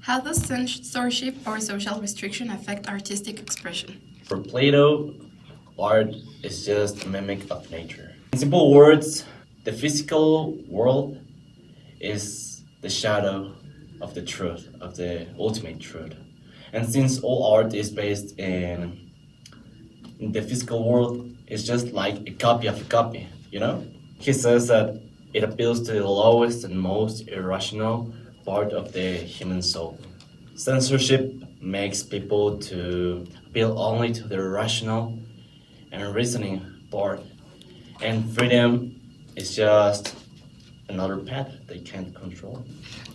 How does censorship or social restriction affect artistic expression? For Plato, art is just a mimic of nature. In simple words, the physical world is the shadow of the truth, of the ultimate truth. And since all art is based in the physical world, it's just like a copy of a copy, you know? He says that it appeals to the lowest and most irrational part of the human soul. Censorship makes people to appeal only to the rational and reasoning part, and freedom is just another path they can't control.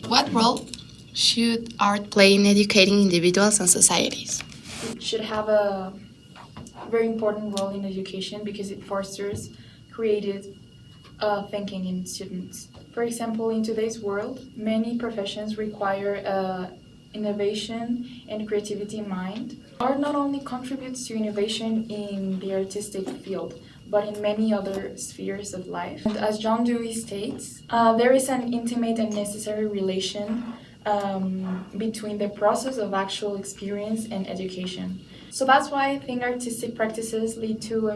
What role should art play in educating individuals and societies? It should have a very important role in education because it fosters creative thinking in students. For example, in today's world, many professions require innovation and creativity in mind. Art not only contributes to innovation in the artistic field, but in many other spheres of life. And as John Dewey states, there is an intimate and necessary relation between the process of actual experience and education. So that's why I think artistic practices lead to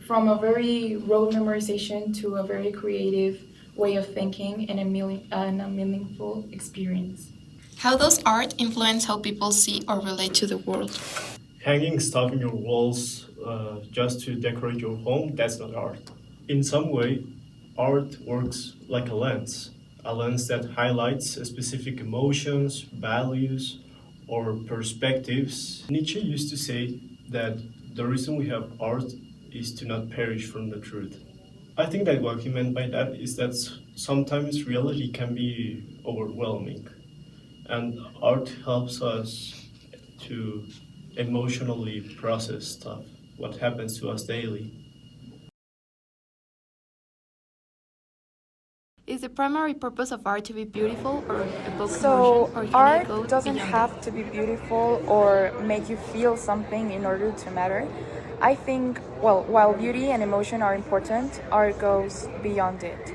from a very rote memorization to a very creative way of thinking and a meaningful experience. How does art influence how people see or relate to the world? Hanging stuff in your walls just to decorate your home, that's not art. In some way, art works like a lens that highlights specific emotions, values, or perspectives. Nietzsche used to say that the reason we have art is to not perish from the truth. I think that what he meant by that is that sometimes reality can be overwhelming, and art helps us to emotionally process stuff, what happens to us daily. Is the primary purpose of art to be beautiful or evoke So, emotion, or can art it go doesn't beyond have that? to be beautiful or make you feel something in order to matter. I think, well, while beauty and emotion are important, art goes beyond it.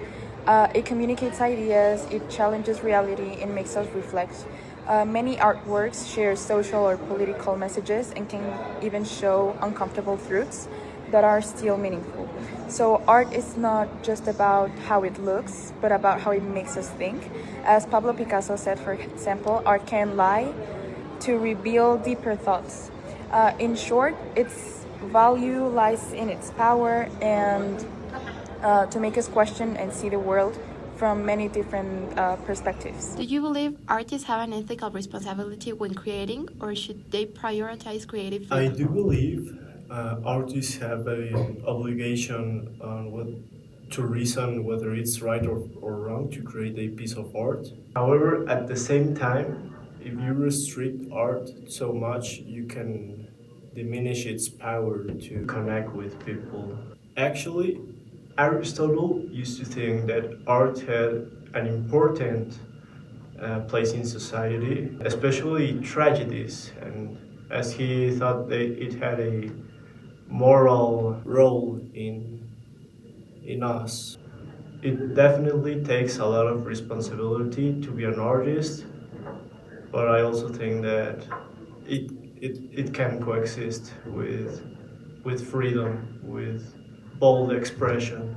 It communicates ideas, it challenges reality, and makes us reflect. Many artworks share social or political messages and can even show uncomfortable truths that are still meaningful. So, art is not just about how it looks, but about how it makes us think. As Pablo Picasso said, for example, art can lie to reveal deeper thoughts. In short, its value lies in its power and to make us question and see the world from many different perspectives. Do you believe artists have an ethical responsibility when creating, or should they prioritize creative I freedom? do believe artists have an obligation on to reason whether it's right or wrong to create a piece of art. However, at the same time, if you restrict art so much, you can diminish its power to connect with people. Actually, Aristotle used to think that art had an important place in society, especially tragedies, and as he thought that it had a moral role in us. It definitely takes a lot of responsibility to be an artist, but I also think that it can coexist with freedom, with bold expression.